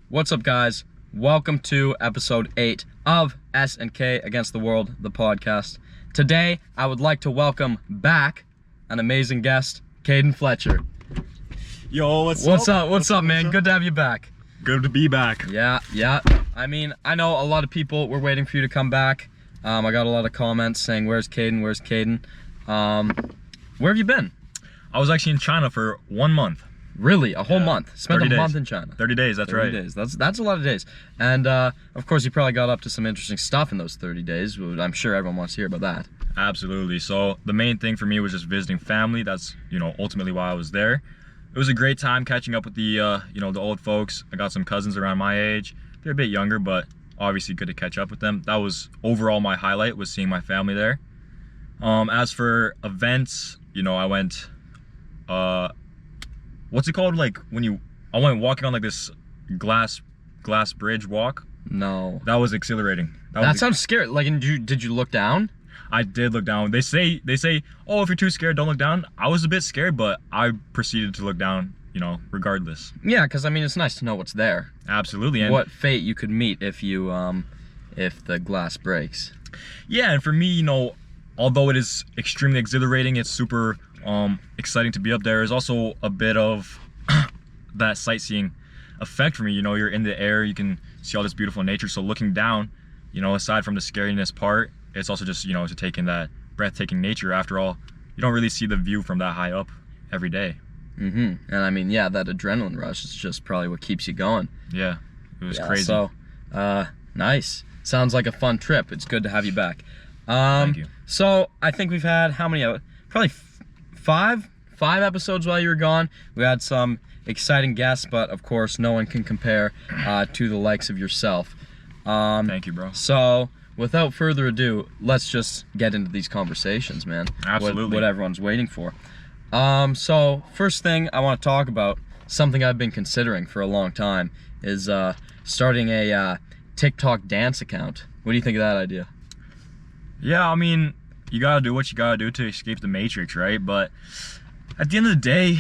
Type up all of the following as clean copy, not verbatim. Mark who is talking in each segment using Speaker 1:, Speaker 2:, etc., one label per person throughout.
Speaker 1: What's up, guys? Welcome to episode 8 of S&K Against the World, the podcast. Today, I would like to welcome back an amazing guest, Keiden Fletcher.
Speaker 2: Yo, what's up?
Speaker 1: What's up, man? Good to have you back.
Speaker 2: Good to be back.
Speaker 1: Yeah. I mean, I know a lot of people were waiting for you to come back. I got a lot of comments saying, where's Keiden? Where's Keiden? Where have you been?
Speaker 2: I was actually in China for 1 month.
Speaker 1: Really? A whole month? Spent
Speaker 2: 30
Speaker 1: a
Speaker 2: days.
Speaker 1: month in China?
Speaker 2: 30 days, that's
Speaker 1: 30
Speaker 2: right.
Speaker 1: days. That's a lot of days. And of course, you probably got up to some interesting stuff in those 30 days. I'm sure everyone wants to hear about that.
Speaker 2: Absolutely. So the main thing for me was just visiting family. That's, ultimately why I was there. It was a great time catching up with the, the old folks. I got some cousins around my age. They're a bit younger, but obviously good to catch up with them. That was overall my highlight, was seeing my family there. As for events, I went, what's it called? Like I went walking on like this glass bridge walk.
Speaker 1: No.
Speaker 2: That was exhilarating.
Speaker 1: That sounds scary. Like, did you look down?
Speaker 2: I did look down. They say, oh, if you're too scared, don't look down. I was a bit scared, but I proceeded to look down, regardless.
Speaker 1: Yeah, because I mean, it's nice to know what's there.
Speaker 2: Absolutely. And
Speaker 1: what fate you could meet if you, if the glass breaks.
Speaker 2: Yeah, and for me, although it is extremely exhilarating, it's super exciting to be up there. There's also a bit of that sightseeing effect for me. You're in the air, you can see all this beautiful nature. So looking down, aside from the scariness part, it's also just, to take in that breathtaking nature. After all, you don't really see the view from that high up every day.
Speaker 1: And I mean, yeah, that adrenaline rush is just probably what keeps you going.
Speaker 2: Yeah, it was crazy.
Speaker 1: So, nice. Sounds like a fun trip. It's good to have you back.
Speaker 2: Thank you.
Speaker 1: So I think we've had how many? Probably five episodes while you were gone. We had some exciting guests, but of course, no one can compare to the likes of yourself.
Speaker 2: Thank you, bro.
Speaker 1: So, without further ado, let's just get into these conversations, man.
Speaker 2: Absolutely.
Speaker 1: What everyone's waiting for. So first thing I want to talk about, something I've been considering for a long time, is starting a TikTok dance account. What do you think of that idea?
Speaker 2: Yeah, I mean, you gotta do what you gotta do to escape the matrix, right? But at the end of the day,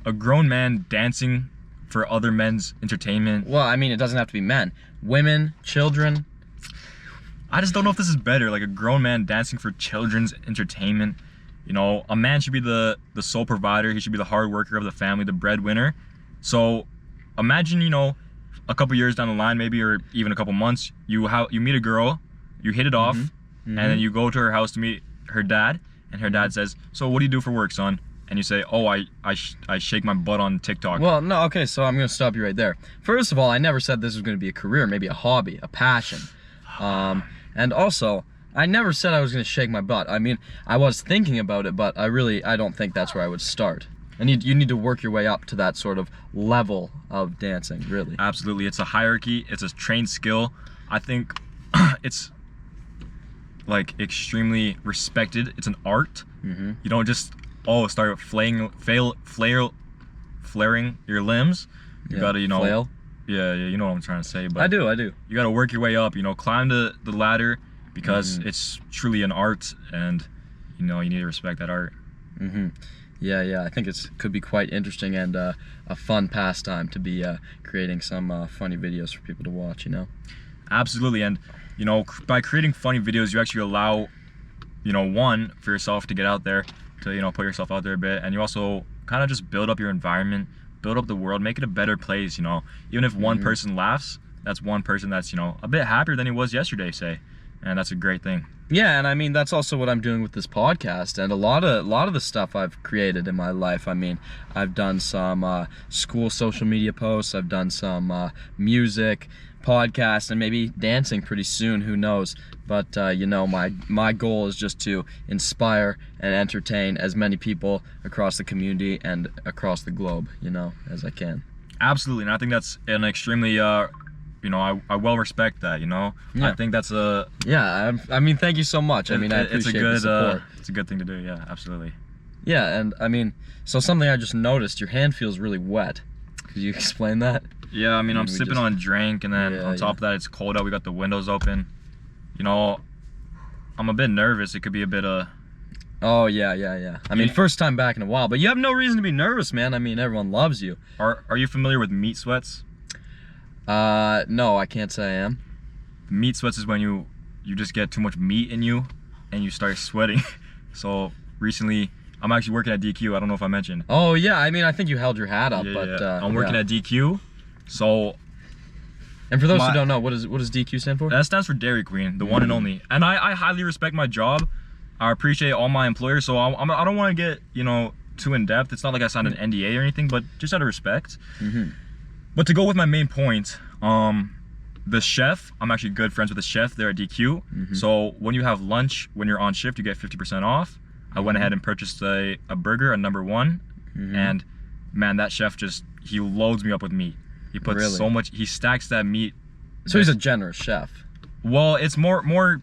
Speaker 2: a grown man dancing for other men's entertainment.
Speaker 1: Well, I mean, it doesn't have to be men. Women, children.
Speaker 2: I just don't know if this is better, like a grown man dancing for children's entertainment. A man should be the sole provider. He should be the hard worker of the family, the breadwinner. So imagine, a couple years down the line, maybe, or even a couple months, you meet a girl, you hit it off, and then you go to her house to meet her dad, and her dad says, so what do you do for work, son? And you say, oh, I shake my butt on TikTok.
Speaker 1: Well, no, okay, so I'm going to stop you right there. First of all, I never said this was going to be a career, maybe a hobby, a passion. And also, I never said I was going to shake my butt. I mean, I was thinking about it, but I don't think that's where I would start. You need to work your way up to that sort of level of dancing, really.
Speaker 2: Absolutely. It's a hierarchy. It's a trained skill. I think it's like extremely respected. It's an art. You don't just start flaring your limbs. You gotta
Speaker 1: flail.
Speaker 2: Yeah, you know what I'm trying to say. But
Speaker 1: I do.
Speaker 2: You gotta work your way up. Climb the ladder, because it's truly an art, and you need to respect that art.
Speaker 1: Yeah. I think it could be quite interesting and a fun pastime to be creating some funny videos for people to watch.
Speaker 2: Absolutely, and by creating funny videos, you actually allow, one, for yourself to get out there, to put yourself out there a bit, and you also kind of just build up your environment, build up the world, make it a better place. Even if one person laughs, that's one person that's a bit happier than he was yesterday, say, and that's a great thing.
Speaker 1: Yeah, and I mean, that's also what I'm doing with this podcast, and a lot of the stuff I've created in my life. I mean, I've done some school social media posts, I've done some music, podcasts, and maybe dancing pretty soon, who knows. But my goal is just to inspire and entertain as many people across the community and across the globe, as I can.
Speaker 2: Absolutely, and I think that's an extremely I well respect that.
Speaker 1: Yeah.
Speaker 2: I think that's a
Speaker 1: I mean, thank you so much. I mean, I appreciate the support.
Speaker 2: It's a good thing to do. Yeah, absolutely.
Speaker 1: Yeah, and I mean, so something I just noticed, your hand feels really wet. Could you explain that?
Speaker 2: Yeah, I mean, I'm sipping on a drink, and then on top of that, it's cold out. We got the windows open. I'm a bit nervous. It could be a bit
Speaker 1: Oh, yeah. I mean, first time back in a while, but you have no reason to be nervous, man. I mean, everyone loves you.
Speaker 2: Are you familiar with meat sweats?
Speaker 1: No, I can't say I am.
Speaker 2: Meat sweats is when you just get too much meat in you and you start sweating. So recently, I'm actually working at DQ. I don't know if I mentioned.
Speaker 1: Oh yeah, I mean, I think you held your hat up,
Speaker 2: Yeah,
Speaker 1: but
Speaker 2: yeah. I'm working
Speaker 1: yeah.
Speaker 2: at DQ. So
Speaker 1: And for those who don't know, what does DQ stand for?
Speaker 2: that stands for Dairy Queen, the one and only. And I highly respect my job. I appreciate all my employers. So I don't want to get, you know, too in depth. It's not like I signed an NDA or anything, but just out of respect. But to go with my main point, the chef, I'm actually good friends with the chef there at DQ. So when you have lunch, when you're on shift, you get 50% off. I went ahead and purchased a burger, a number one, and man, that chef he loads me up with meat. He puts so much, he stacks that meat.
Speaker 1: So he's a generous chef.
Speaker 2: Well, it's more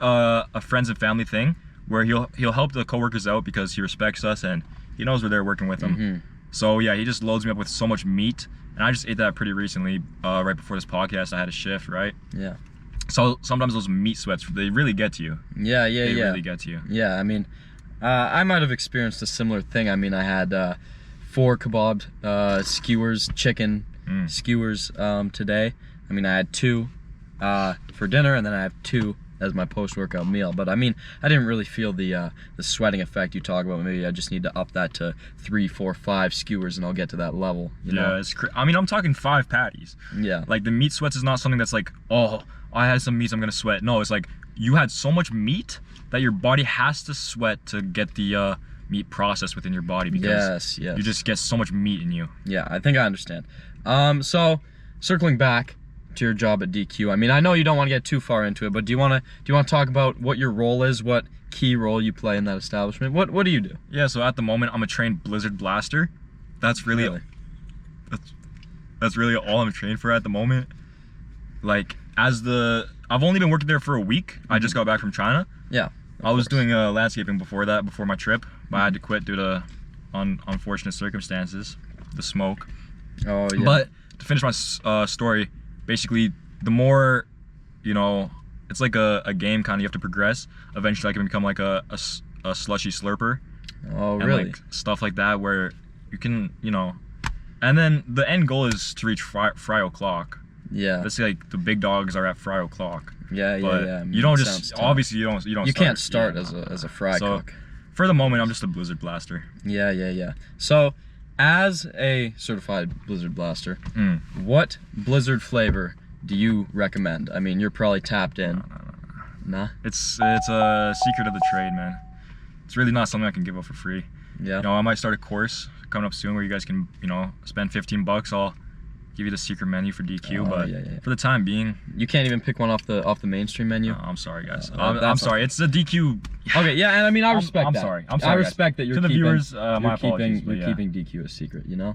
Speaker 2: a friends and family thing where he'll help the coworkers out because he respects us and he knows we're there working with him. So yeah, he just loads me up with so much meat. And I just ate that pretty recently, right before this podcast. I had a shift, right? Yeah. So sometimes those meat sweats, they really get to you.
Speaker 1: Yeah.
Speaker 2: They really get to you.
Speaker 1: Yeah, I mean, I might have experienced a similar thing. I mean, I had 4 kebab skewers, chicken skewers today. I mean, I had 2 for dinner, and then I have 2 as my post-workout meal. But I mean, I didn't really feel the sweating effect you talk about. Maybe I just need to up that to 3, 4, 5 skewers, and I'll get to that level. You know?
Speaker 2: It's I mean, I'm talking 5 patties.
Speaker 1: Yeah.
Speaker 2: Like the meat sweats is not something that's like, oh, I had some meat, so I'm gonna sweat. No, it's like you had so much meat that your body has to sweat to get the meat processed within your body because you just get so much meat in you.
Speaker 1: Yeah, I think I understand. So circling back to your job at DQ, I mean, I know you don't want to get too far into it, but do you want to talk about what your role is, what key role you play in that establishment? What do you do?
Speaker 2: Yeah, so at the moment I'm a trained Blizzard blaster. That's really that's really all I'm trained for at the moment. Like I've only been working there for a week. I just got back from China.
Speaker 1: Yeah.
Speaker 2: I was doing landscaping before my trip, but I had to quit due to unfortunate circumstances, the smoke.
Speaker 1: Oh yeah.
Speaker 2: But to finish my story, basically, the more, you know, it's like a game kind of. You have to progress. Eventually, I can become like a slushy slurper.
Speaker 1: Oh
Speaker 2: and
Speaker 1: really?
Speaker 2: Like stuff like that where you can, you know, and then the end goal is to reach fry o'clock. Yeah. That's like the big dogs are at fry o'clock.
Speaker 1: Yeah.
Speaker 2: I mean, you don't just obviously you don't.
Speaker 1: You can't start as a fry cook.
Speaker 2: For the moment, I'm just a Blizzard blaster.
Speaker 1: Yeah. So, as a certified Blizzard blaster, what Blizzard flavor do you recommend? I mean, you're probably tapped in. No.
Speaker 2: It's a secret of the trade, man. It's really not something I can give up for free. Yeah. You know, I might start a course coming up soon where you guys can, you know, spend $15. I'll give you the secret menu for DQ, but for the time being,
Speaker 1: you can't even pick one off the mainstream menu.
Speaker 2: I'm sorry, guys. I'm sorry. It's the DQ.
Speaker 1: Okay, yeah, and I mean I respect
Speaker 2: I'm
Speaker 1: that.
Speaker 2: Sorry.
Speaker 1: I respect that you're
Speaker 2: to the
Speaker 1: keeping,
Speaker 2: viewers. My apologies.
Speaker 1: You're keeping DQ a secret, you know.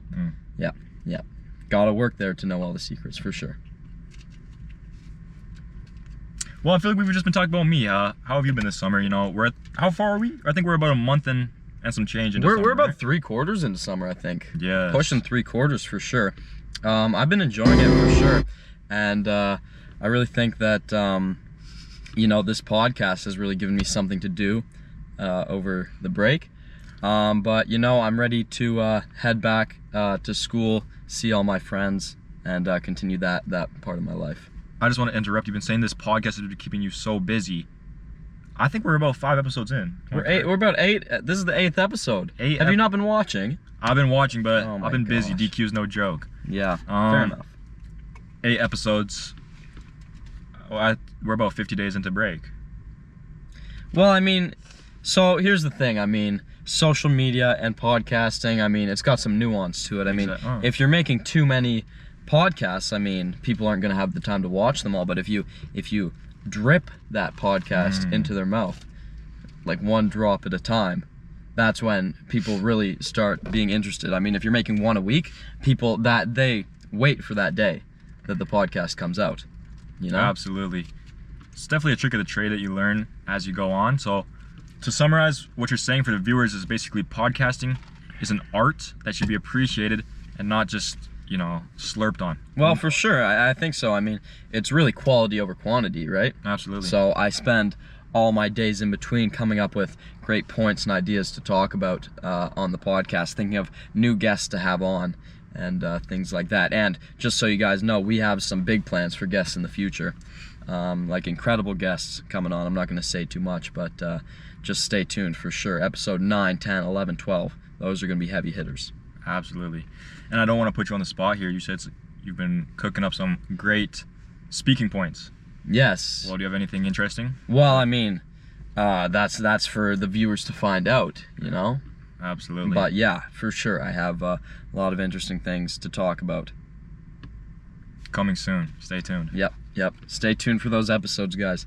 Speaker 1: Yeah. Gotta work there to know all the secrets for sure.
Speaker 2: Well, I feel like we've just been talking about me. How have you been this summer? You know, how far are we? I think we're about a month and some change into summer.
Speaker 1: We're about 3/4 into summer, I think.
Speaker 2: Yeah.
Speaker 1: Pushing 3/4 for sure. I've been enjoying it for sure, and I really think that you know, this podcast has really given me something to do over the break. But you know, I'm ready to head back to school, see all my friends, and continue that part of my life.
Speaker 2: I just want to interrupt. You've been saying this podcast is keeping you so busy. I think we're about 5 episodes in.
Speaker 1: We're about 8. This is the 8th episode. Have you not been watching?
Speaker 2: I've been watching, but I've been busy. DQ's no joke.
Speaker 1: Yeah, fair enough.
Speaker 2: 8 episodes. We're about 50 days into break.
Speaker 1: Well, I mean, so here's the thing. I mean, social media and podcasting, I mean, it's got some nuance to it. I mean, if you're making too many podcasts, I mean, people aren't going to have the time to watch them all. But if you drip that podcast into their mouth, like one drop at a time, that's when people really start being interested. I mean, if you're making one a week, people they wait for that day that the podcast comes out, you know?
Speaker 2: Absolutely. It's definitely a trick of the trade that you learn as you go on. So to summarize, what you're saying for the viewers is basically podcasting is an art that should be appreciated and not just, you know, slurped on.
Speaker 1: Well, for sure. I think so. I mean, it's really quality over quantity, right?
Speaker 2: Absolutely.
Speaker 1: So I spend all my days in between coming up with great points and ideas to talk about on the podcast, thinking of new guests to have on. and things like that. And just so you guys know, we have some big plans for guests in the future, like incredible guests coming on. I'm not going to say too much, but just stay tuned for sure. Episode 9, 10, 11, 12, those are going to be heavy hitters.
Speaker 2: Absolutely. And I don't want to put you on the spot here. You said you've been cooking up some great speaking points.
Speaker 1: Yes.
Speaker 2: Well, do you have anything interesting?
Speaker 1: Well, I mean, that's for the viewers to find out, you know?
Speaker 2: Absolutely.
Speaker 1: But yeah, for sure, I have a lot of interesting things to talk about.
Speaker 2: Coming soon. Stay tuned.
Speaker 1: Yep. Stay tuned for those episodes, guys.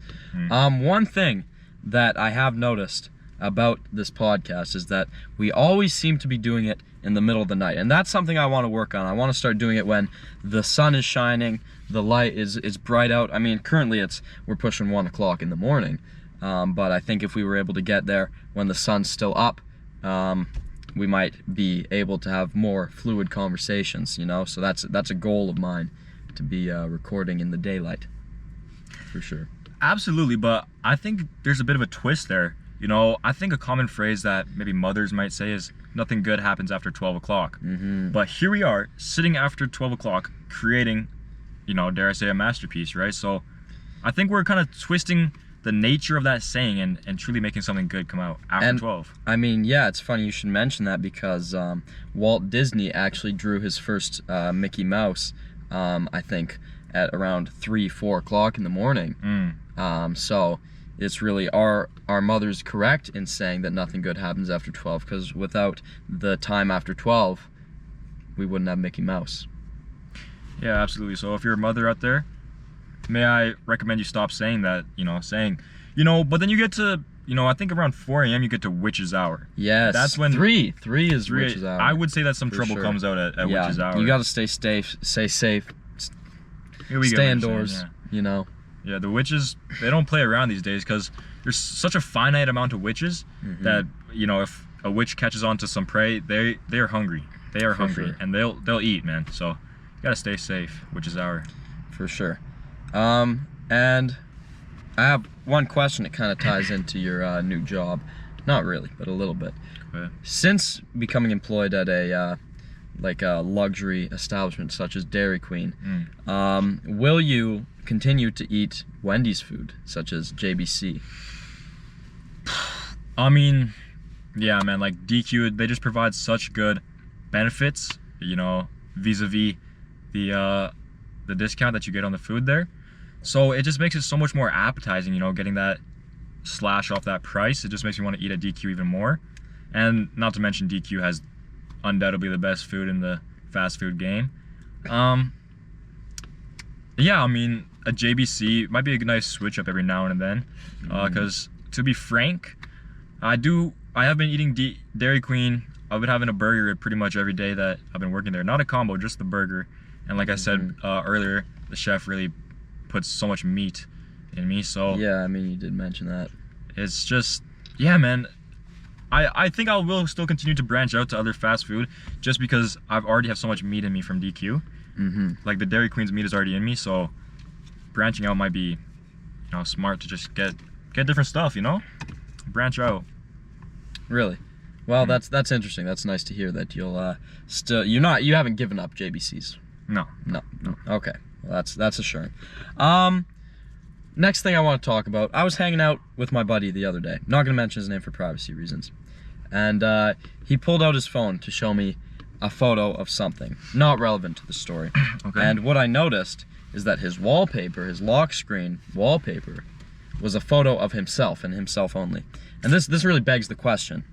Speaker 1: One thing that I have noticed about this podcast is that we always seem to be doing it in the middle of the night, and that's something I want to work on. I want to start doing it when the sun is shining, the light is bright out. I mean, currently we're pushing 1 o'clock in the morning, but I think if we were able to get there when the sun's still up, we might be able to have more fluid conversations, you know. So that's a goal of mine, to be recording in the daylight, for sure.
Speaker 2: Absolutely, but I think there's a bit of a twist there. You know, I think a common phrase that maybe mothers might say is, nothing good happens after 12 o'clock. But here we are, sitting after 12 o'clock, creating, you know, dare I say, a masterpiece, right? So I think we're kind of twisting the nature of that saying and truly making something good come out after 12.
Speaker 1: I mean, yeah, it's funny you should mention that, because Walt Disney actually drew his first Mickey Mouse, I think, at around 3, 4 o'clock in the morning. So it's really, our mother's correct in saying that nothing good happens after 12, because without the time after 12, we wouldn't have Mickey Mouse.
Speaker 2: Yeah, absolutely. So if you're a mother out there, may I recommend you stop saying that, but then you get to, I think around 4 a.m. you get to witch's hour.
Speaker 1: Yes.
Speaker 2: That's when
Speaker 1: 3 is witch's hour.
Speaker 2: I would say that some
Speaker 1: For
Speaker 2: trouble
Speaker 1: sure.
Speaker 2: comes out at witch's hour.
Speaker 1: You got to stay safe, stay safe,
Speaker 2: Here we go,
Speaker 1: stay
Speaker 2: what you're
Speaker 1: indoors,
Speaker 2: saying,
Speaker 1: you know.
Speaker 2: Yeah, the witches, they don't play around these days, because there's such a finite amount of witches that, if a witch catches on to some prey, they're hungry. They are hungry,
Speaker 1: sure.
Speaker 2: and they'll eat, man. So you gotta stay safe, witch's hour.
Speaker 1: For sure. And I have one question that kind of ties into your new job. Not really, but a little bit.
Speaker 2: Okay.
Speaker 1: Since becoming employed at a luxury establishment such as Dairy Queen, will you continue to eat Wendy's food, such as JBC?
Speaker 2: I mean, yeah, man, like DQ, they just provide such good benefits, vis-a-vis the discount that you get on the food there. So it just makes it so much more appetizing, getting that slash off that price. It just makes me want to eat at DQ even more. And not to mention, DQ has undoubtedly the best food in the fast food game. Yeah, I mean, a JBC might be a nice switch up every now and then, because to be frank, I have been eating Dairy Queen. I've been having a burger pretty much every day that I've been working there. Not a combo, just the burger. And like I said earlier, the chef really puts so much meat in me. So
Speaker 1: Yeah, I mean, you did mention that.
Speaker 2: it's just, yeah, man. I think I will still continue to branch out to other fast food, just because I've already have so much meat in me from DQ. Like the Dairy Queen's meat is already in me, so branching out might be, smart to just get different stuff, branch out.
Speaker 1: Really? Well, that's interesting. That's nice to hear that you'll you haven't given up JBC's.
Speaker 2: No.
Speaker 1: Okay. Well, that's assuring. Next thing I want to talk about, I was hanging out with my buddy the other day. Not going to mention his name for privacy reasons. And he pulled out his phone to show me a photo of something not relevant to the story.
Speaker 2: Okay.
Speaker 1: And what I noticed is that his wallpaper, his lock screen wallpaper, was a photo of himself and himself only. And this really begs the question: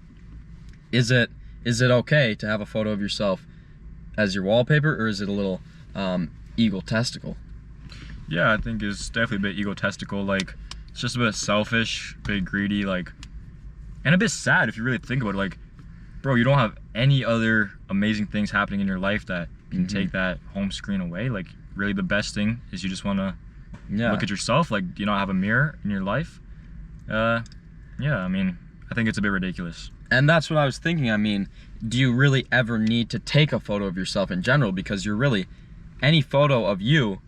Speaker 1: is it okay to have a photo of yourself as your wallpaper, or is it a little egotistical?
Speaker 2: Yeah, I think it's definitely a bit egotistical. Like, it's just a bit selfish, a bit greedy, and a bit sad if you really think about it. Like, bro, you don't have any other amazing things happening in your life that can take that home screen away. Like, really, the best thing is you just want to look at yourself. Like, do you not have a mirror in your life? Yeah, I mean, I think it's a bit ridiculous.
Speaker 1: And that's what I was thinking. I mean, do you really ever need to take a photo of yourself in general? Because you're really, any photo of you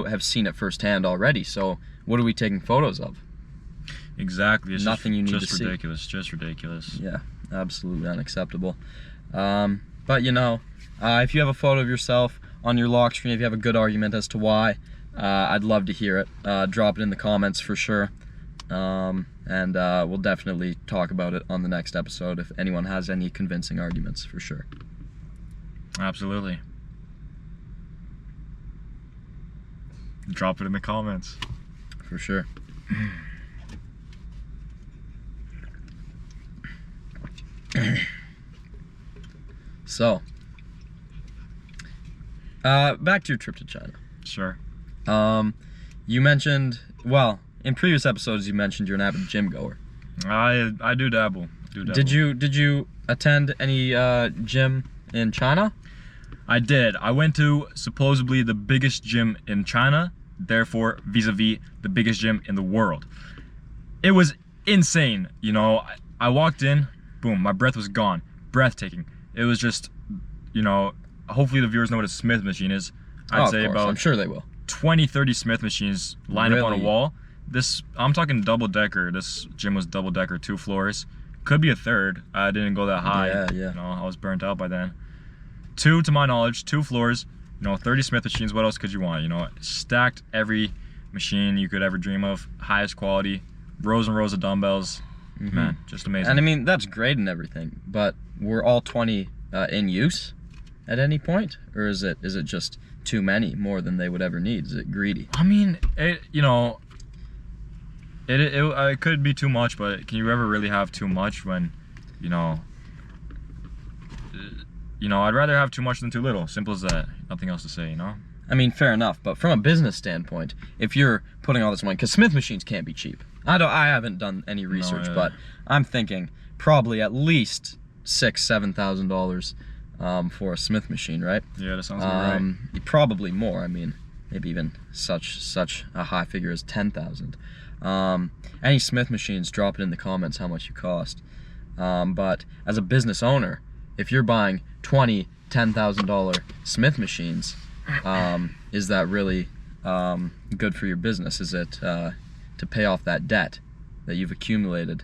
Speaker 1: have seen it firsthand already. So what are we taking photos of?
Speaker 2: Exactly. It's
Speaker 1: Nothing you need
Speaker 2: just
Speaker 1: to see.
Speaker 2: ridiculous. Just ridiculous.
Speaker 1: Yeah, absolutely unacceptable. But If you have a photo of yourself on your lock screen, if you have a good argument as to why, I'd love to hear it. Drop it in the comments for sure. And we'll definitely talk about it on the next episode if anyone has any convincing arguments, for sure.
Speaker 2: Absolutely. Drop it in the comments.
Speaker 1: For sure. So, back to your trip to China.
Speaker 2: Sure.
Speaker 1: You mentioned, well, in previous episodes you mentioned you're an avid gym goer.
Speaker 2: I do dabble.
Speaker 1: Did you attend any gym in China?
Speaker 2: I did. I went to supposedly the biggest gym in China, therefore vis-a-vis the biggest gym in the world. It was insane. You know, I walked in, boom, my breath was gone. Breathtaking. It was just, you know, hopefully the viewers know what a Smith machine is. I'd say about,
Speaker 1: I'm sure they will.
Speaker 2: 20-30 Smith machines lined up on a
Speaker 1: Really?
Speaker 2: wall. I'm talking double decker. This gym was double decker, 2 floors. Could be a third. I didn't go that high.
Speaker 1: Yeah.
Speaker 2: You know, I was burnt out by then. 2, to my knowledge, 2 floors. You know, 30 Smith machines. What else could you want? You know, stacked every machine you could ever dream of. Highest quality. Rows and rows of dumbbells. Man, just amazing.
Speaker 1: And I mean, that's great and everything, but were all 20 in use at any point, or is it just too many, more than they would ever need? Is it greedy?
Speaker 2: I mean, you know, it could be too much, but can you ever really have too much when, you know, I'd rather have too much than too little. Simple as that. Nothing else to say, you know?
Speaker 1: I mean, fair enough, but from a business standpoint, if you're putting all this money, because Smith machines can't be cheap. I haven't done any research, but I'm thinking probably at least $6,000-$7,000 for a Smith machine, right?
Speaker 2: Yeah, that sounds about right.
Speaker 1: Probably more. I mean, maybe even such a high figure as 10,000. Any Smith machines, drop it in the comments how much you cost. But as a business owner, if you're buying $10,000 Smith machines, is that really good for your business? Is it to pay off that debt that you've accumulated?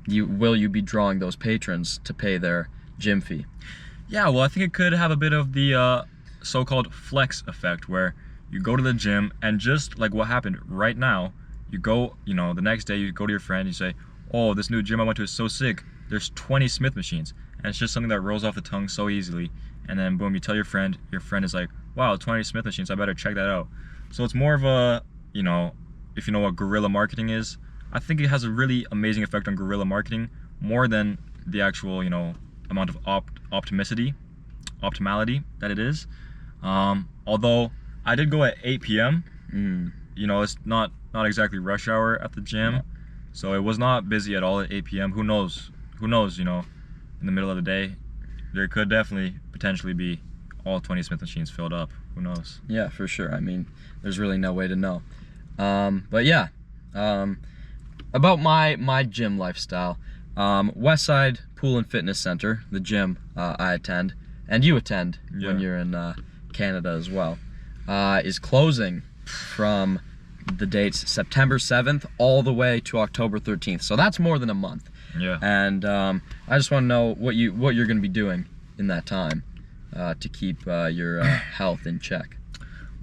Speaker 1: Will you be drawing those patrons to pay their gym fee?
Speaker 2: Yeah, well, I think it could have a bit of the so-called flex effect, where you go to the gym and just like what happened right now, you go, you know, the next day you go to your friend, you say, oh, this new gym I went to is so sick, there's 20 Smith machines, and it's just something that rolls off the tongue so easily, and then boom, you tell your friend is like, wow, 20 Smith machines, I better check that out. So it's more of a, you know, if you know what guerrilla marketing is, I think it has a really amazing effect on guerrilla marketing, more than the actual, you know, amount of optimality that it is. Although I did go at 8 p.m. You know, it's not exactly rush hour at the gym, so it was not busy at all at 8 p.m. Who knows, you know, in the middle of the day, there could definitely potentially be all 20 Smith machines filled up. Who knows?
Speaker 1: Yeah, for sure. I mean, there's really no way to know. But yeah, about my gym lifestyle, Westside Pool and Fitness Center, the gym I attend, and you attend when you're in Canada as well, is closing from the dates September 7th all the way to October 13th. So that's more than a month.
Speaker 2: Yeah.
Speaker 1: And I just want to know what you're going to be doing in that time to keep your health in check.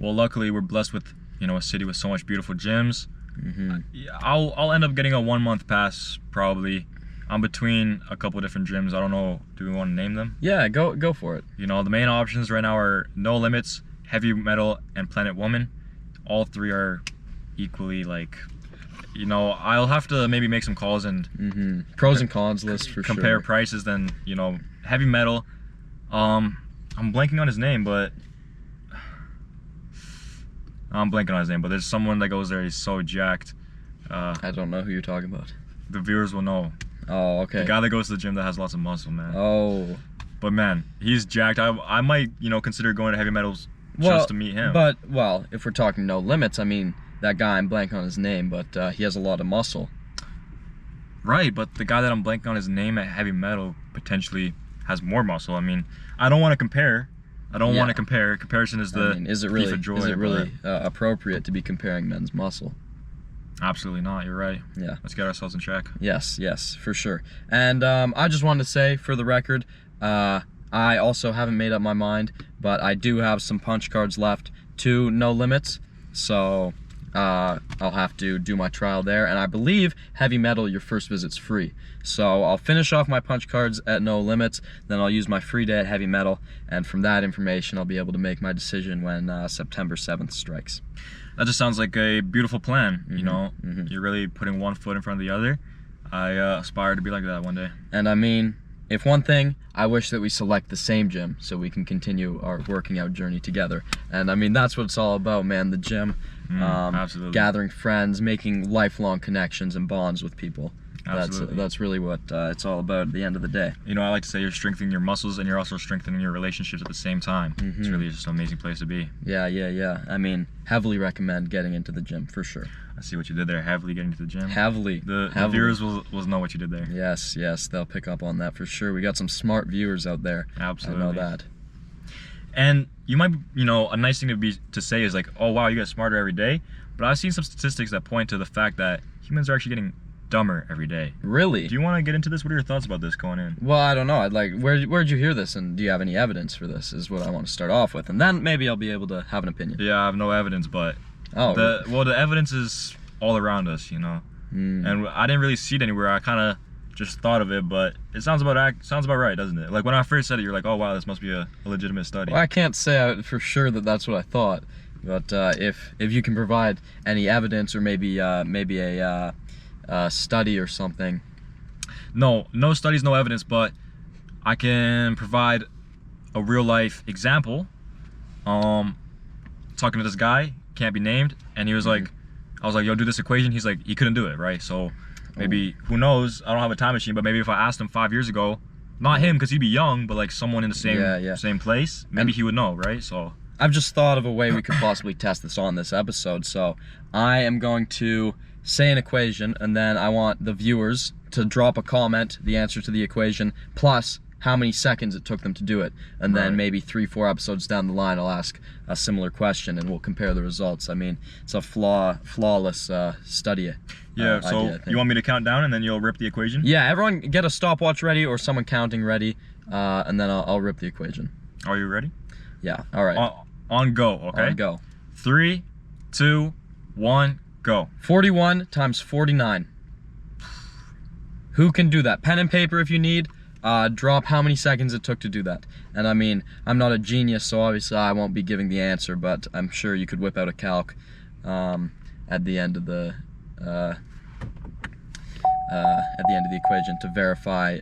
Speaker 2: Well, luckily we're blessed with, you know, a city with so much beautiful gyms. I'll end up getting a 1-month pass probably. I'm between a couple different gyms. I don't know. Do we want to name them?
Speaker 1: Yeah, go for it.
Speaker 2: You know, the main options right now are No Limits, Heavy Metal, and Planet Woman. All 3 are equally, like, you know, I'll have to maybe make some calls and
Speaker 1: pros and cons list for
Speaker 2: compare
Speaker 1: sure.
Speaker 2: prices. Then, you know, Heavy Metal. I'm blanking on his name, but there's someone that goes there. He's so jacked.
Speaker 1: I don't know who you're talking about.
Speaker 2: The viewers will know.
Speaker 1: Oh, okay.
Speaker 2: The guy that goes to the gym that has lots of muscle, man.
Speaker 1: Oh.
Speaker 2: But man, he's jacked. I might, you know, consider going to Heavy Metals just to meet him.
Speaker 1: But, well, if we're talking No Limits, I mean, that guy, I'm blanking on his name, but he has a lot of muscle.
Speaker 2: Right, but the guy that I'm blanking on his name at Heavy Metal potentially has more muscle. I mean, I don't want to compare. Want to compare. Comparison is the
Speaker 1: is it really,
Speaker 2: thief of joy.
Speaker 1: is it really appropriate to be comparing men's muscle?
Speaker 2: Absolutely not. You're right.
Speaker 1: Yeah.
Speaker 2: Let's get ourselves in check.
Speaker 1: Yes, for sure. And I just wanted to say, for the record, I also haven't made up my mind, but I do have some punch cards left to No Limits, so I'll have to do my trial there. And I believe Heavy Metal, your first visit's free. So I'll finish off my punch cards at No Limits, then I'll use my free day at Heavy Metal, and from that information I'll be able to make my decision when September 7th strikes.
Speaker 2: That just sounds like a beautiful plan. You know, you're really putting one foot in front of the other. I aspire to be like that one day.
Speaker 1: And I mean, if one thing, I wish that we select the same gym so we can continue our working out journey together. And I mean, that's what it's all about, man, the gym.
Speaker 2: Absolutely.
Speaker 1: Gathering friends, making lifelong connections and bonds with people.
Speaker 2: Absolutely.
Speaker 1: That's really what it's all about at the end of the day.
Speaker 2: You know, I like to say you're strengthening your muscles and you're also strengthening your relationships at the same time. It's really just an amazing place to be.
Speaker 1: Yeah. I mean, heavily recommend getting into the gym, for sure.
Speaker 2: I see what you did there, heavily getting to the gym.
Speaker 1: Heavily.
Speaker 2: The viewers will know what you did there.
Speaker 1: Yes, they'll pick up on that for sure. We got some smart viewers out there.
Speaker 2: Absolutely.
Speaker 1: I know that.
Speaker 2: And you might, you know, a nice thing to say is like, oh wow, you get smarter every day. But I've seen some statistics that point to the fact that humans are actually getting dumber every day.
Speaker 1: Really?
Speaker 2: Do you want to get into this? What are your thoughts about this going in?
Speaker 1: Well, I don't know. I'd like, where'd you hear this, and do you have any evidence for this? Is what I want to start off with, and then maybe I'll be able to have an opinion.
Speaker 2: Yeah, I have no evidence, but the evidence is all around us, you know. And I didn't really see it anywhere. I kind of just thought of it, but it sounds about right, doesn't it? Like when I first said it, you're like, oh wow, this must be a legitimate study.
Speaker 1: Well, I can't say for sure that that's what I thought, but if you can provide any evidence or maybe a study or something.
Speaker 2: No studies, no evidence, but I can provide a real life example. Talking to this guy, can't be named, and he was like, I was like, yo, do this equation. He's like, he couldn't do it, right? So maybe, who knows, I don't have a time machine, but maybe if I asked him 5 years ago, not him because he'd be young, but like someone in the same place, maybe he would know, right? So
Speaker 1: I've just thought of a way we could possibly test this on this episode. So I am going to say an equation, and then I want the viewers to drop a comment, the answer to the equation, plus how many seconds it took them to do it. And then maybe 3-4 episodes down the line, I'll ask a similar question and we'll compare the results. I mean, it's a flawless study.
Speaker 2: Yeah, so
Speaker 1: idea,
Speaker 2: you want me to count down and then you'll rip the equation?
Speaker 1: Yeah, everyone get a stopwatch ready or someone counting ready, and then I'll rip the equation.
Speaker 2: Are you ready?
Speaker 1: Yeah, all right.
Speaker 2: On go, okay?
Speaker 1: On go.
Speaker 2: 3, 2, 1, go.
Speaker 1: 41 times 49. Who can do that? Pen and paper if you need. Drop how many seconds it took to do that. And I mean, I'm not a genius, so obviously I won't be giving the answer, but I'm sure you could whip out a calc at the end of the equation to verify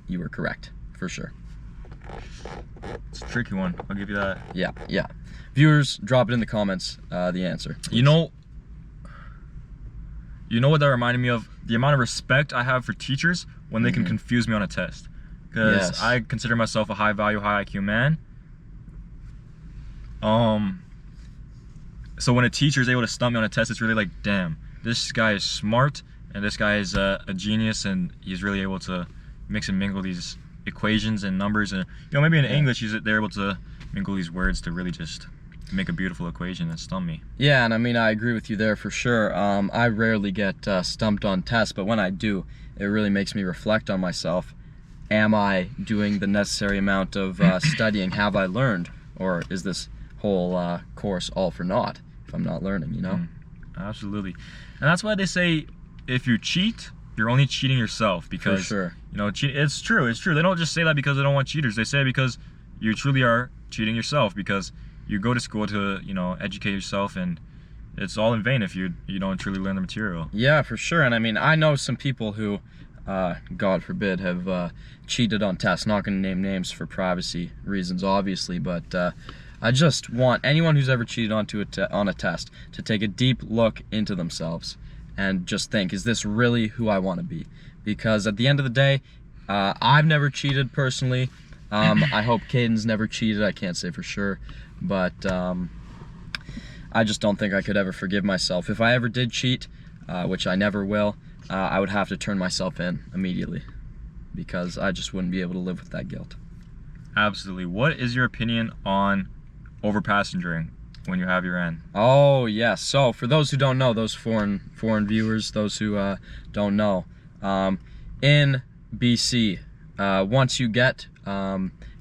Speaker 1: you were correct, for sure.
Speaker 2: It's a tricky one, I'll give you that.
Speaker 1: Yeah. Viewers, drop it in the comments, the answer.
Speaker 2: You know what that reminded me of? The amount of respect I have for teachers when they can confuse me on a test. Because I consider myself a high value, high IQ man. So when a teacher is able to stump me on a test, it's really like, damn, this guy is smart, and this guy is a genius, and he's really able to mix and mingle these equations and numbers. And maybe in English, they're able to mingle these words to really just make a beautiful equation and stump me.
Speaker 1: Yeah, and I mean, I agree with you there for sure. I rarely get stumped on tests, but when I do, it really makes me reflect on myself. Am I doing the necessary amount of studying? Have I learned? Or is this whole course all for naught if I'm not learning, you know?
Speaker 2: Absolutely. And that's why they say if you cheat, you're only cheating yourself, because,
Speaker 1: for sure.
Speaker 2: It's true. They don't just say that because they don't want cheaters. They say it because you truly are cheating yourself, because you go to school to, educate yourself, and it's all in vain if you don't truly learn the material.
Speaker 1: Yeah, for sure. And I mean, I know some people who, God forbid, have cheated on tests. Not going to name names for privacy reasons, obviously, but I just want anyone who's ever cheated on a test to take a deep look into themselves and just think, is this really who I want to be? Because at the end of the day, I've never cheated personally. I hope Keiden's never cheated. I can't say for sure. But I just don't think I could ever forgive myself. If I ever did cheat, which I never will, I would have to turn myself in immediately, because I just wouldn't be able to live with that guilt.
Speaker 2: Absolutely. What is your opinion on over-passengering when you have your N?
Speaker 1: Oh, yes. So for those who don't know, those foreign viewers, those who don't know, in BC, once you get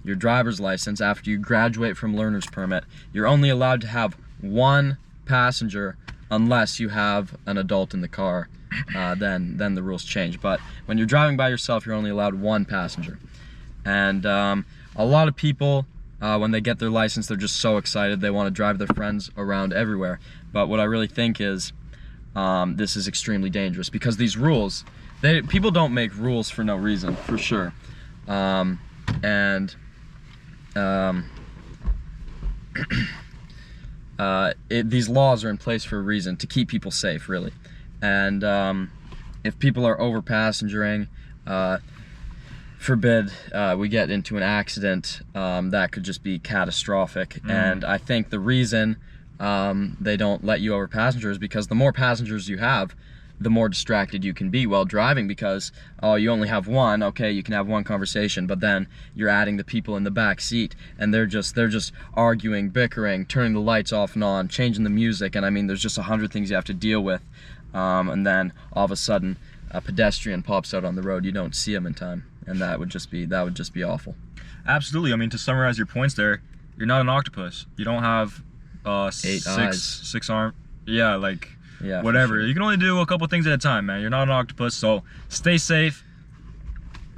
Speaker 1: your driver's license, after you graduate from learner's permit, you're only allowed to have one passenger unless you have an adult in the car. Then the rules change. But when you're driving by yourself, you're only allowed one passenger. And a lot of people, when they get their license, they're just so excited. They want to drive their friends around everywhere. But what I really think is this is extremely dangerous, because these rules, people don't make rules for no reason, for sure. These laws are in place for a reason, to keep people safe, really. And if people are over passengering, forbid we get into an accident, that could just be catastrophic. And I think the reason they don't let you over passenger is because the more passengers you have, the more distracted you can be while driving, because you only have one. Okay, you can have one conversation, but then you're adding the people in the back seat, and they're just arguing, bickering, turning the lights off and on, changing the music, and I mean, there's just 100 things you have to deal with. And then all of a sudden a pedestrian pops out on the road, you don't see him in time, and that would just be awful.
Speaker 2: Absolutely. I mean, to summarize your points there, you're not an octopus. You don't have six arms. Yeah, like,
Speaker 1: yeah,
Speaker 2: whatever.
Speaker 1: Sure.
Speaker 2: You can only do a couple things at a time, man. You're not an octopus, so stay safe.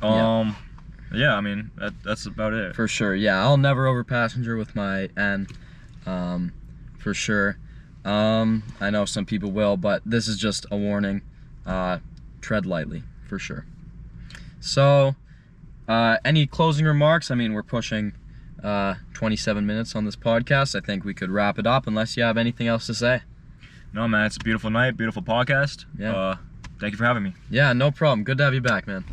Speaker 2: Yeah, I mean, that's about it.
Speaker 1: For sure. Yeah, I'll never over passenger with my N, for sure. I know some people will, but this is just a warning. Tread lightly, for sure. So, any closing remarks? I mean, we're pushing 27 minutes on this podcast. I think we could wrap it up, unless you have anything else to say.
Speaker 2: No, man, it's a beautiful night, beautiful podcast.
Speaker 1: Yeah.
Speaker 2: Thank you for having me.
Speaker 1: Yeah, no problem. Good to have you back, man.